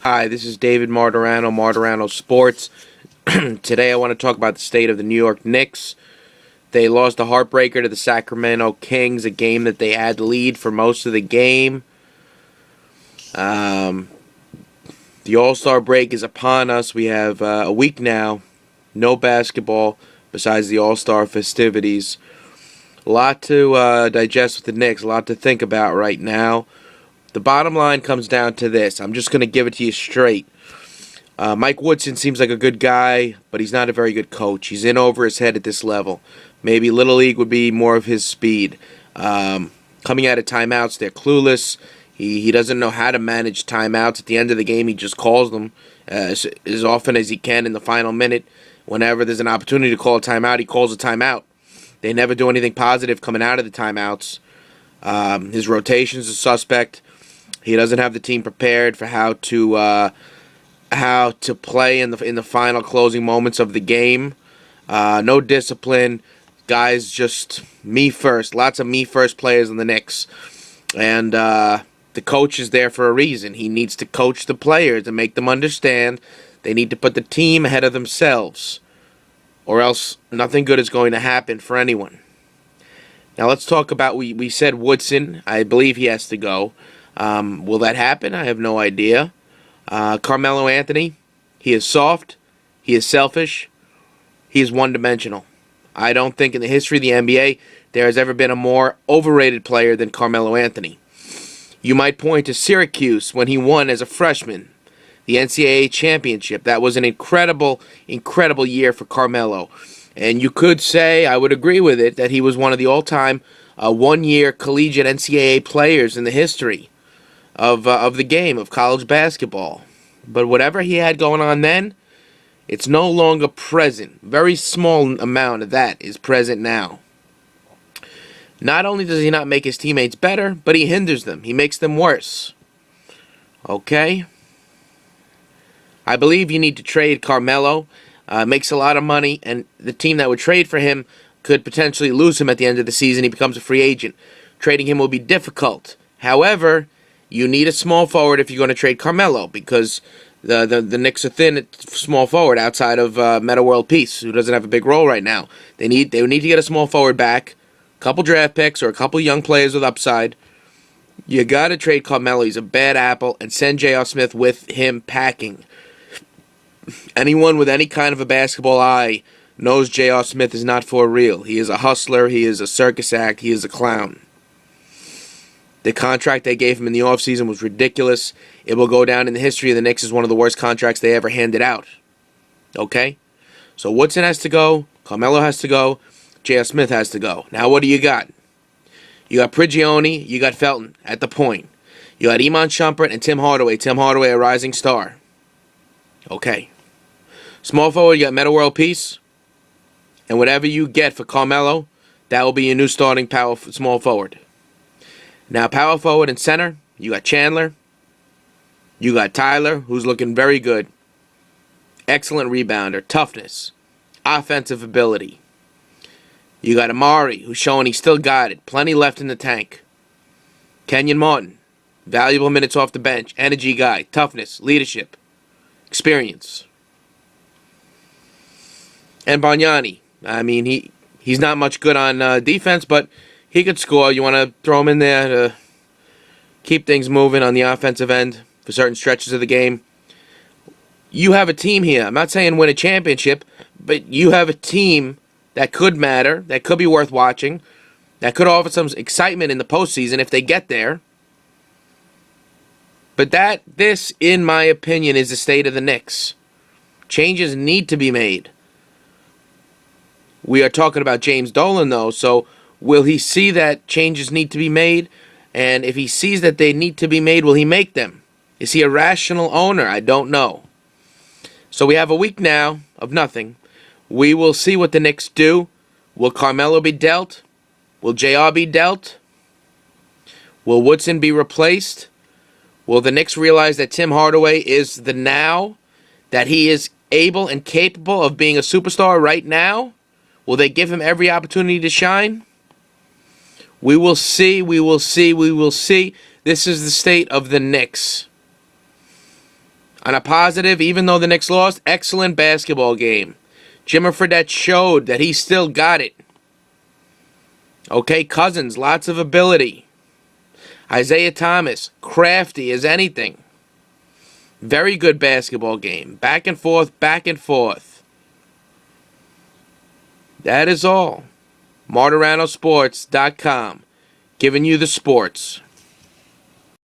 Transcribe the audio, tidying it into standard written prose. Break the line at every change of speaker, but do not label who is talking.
Hi, this is David Martirano, Martirano Sports. Today I want to talk about the state of the New York Knicks. They lost a heartbreaker to the Sacramento Kings, a game that they had lead for most of the game. The All-Star break is upon us. We have a week now, no basketball besides the All-Star festivities. A lot to digest with the Knicks, a lot to think about right now. The bottom line comes down to this. I'm just going to give it to you straight. Mike Woodson seems like a good guy, but he's not a very good coach. He's in over his head at this level. Maybe Little League would be more of his speed. Coming out of timeouts, they're clueless. He doesn't know how to manage timeouts. At the end of the game, he just calls them as often as he can in the final minute. Whenever there's an opportunity to call a timeout, he calls a timeout. They never do anything positive coming out of the timeouts. His rotations are suspect. He doesn't have the team prepared for how to play in the final closing moments of the game. No discipline. Guys, just me first. Lots of me first players in the Knicks, and the coach is there for a reason. He needs to coach the players and make them understand they need to put the team ahead of themselves, or else nothing good is going to happen for anyone. Now let's talk about, we said Woodson. I believe he has to go. Will that happen? I have no idea. Carmelo Anthony, he is soft, he is selfish, he is one-dimensional. I don't think in the history of the NBA there has ever been a more overrated player than Carmelo Anthony. You might point to Syracuse when he won as a freshman, the NCAA championship. That was an incredible, incredible year for Carmelo. And you could say, I would agree with it, that he was one of the all-time one-year collegiate NCAA players in the history of the game, of college basketball. But whatever he had going on then, it's no longer present. Very small amount of that is present now. Not only does he not make his teammates better, but he hinders them. He makes them worse. Okay? I believe you need to trade Carmelo. Makes a lot of money, and the team that would trade for him could potentially lose him at the end of the season. He becomes a free agent. Trading him will be difficult. However, you need a small forward if you're going to trade Carmelo, because the Knicks are thin at small forward outside of Metta World Peace, who doesn't have a big role right now. They need to get a small forward back, a couple draft picks, or a couple young players with upside. You got to trade Carmelo. He's a bad apple, and send J.R. Smith with him packing. Anyone with any kind of a basketball eye knows J.R. Smith is not for real. He is a hustler. He is a circus act. He is a clown. The contract they gave him in the offseason was ridiculous. It will go down in the history of the Knicks as one of the worst contracts they ever handed out. Okay? So Woodson has to go. Carmelo has to go. J.R. Smith has to go. Now what do you got? You got Prigioni. You got Felton at the point. You got Iman Shumpert and Tim Hardaway. Tim Hardaway, a rising star. Okay. Small forward, you got Metta World Peace. And whatever you get for Carmelo, that will be your new starting small forward. Now, power forward and center, you got Chandler. You got Tyler, who's looking very good. Excellent rebounder, toughness, offensive ability. You got Amari, who's showing he's still got it. Plenty left in the tank. Kenyon Martin, valuable minutes off the bench. Energy guy, toughness, leadership, experience. And Bargnani, I mean, he's not much good on defense, but he could score. You want to throw him in there to keep things moving on the offensive end for certain stretches of the game. You have a team here. I'm not saying win a championship, but you have a team that could matter, that could be worth watching, that could offer some excitement in the postseason if they get there. But this, in my opinion, is the state of the Knicks. Changes need to be made. We are talking about James Dolan, though, so will he see that changes need to be made? And if he sees that they need to be made, will he make them? Is he a rational owner? I don't know. So we have a week now of nothing. We will see what the Knicks do. Will Carmelo be dealt? Will JR be dealt? Will Woodson be replaced? Will the Knicks realize that Tim Hardaway is the now? That he is able and capable of being a superstar right now? Will they give him every opportunity to shine? We will see, we will see, we will see. This is the state of the Knicks. On a positive, even though the Knicks lost, excellent basketball game. Jimmy Fredette showed that he still got it. Okay, Cousins, lots of ability. Isaiah Thomas, crafty as anything. Very good basketball game. Back and forth, back and forth. That is all. MartiranoSports.com, giving you the sports.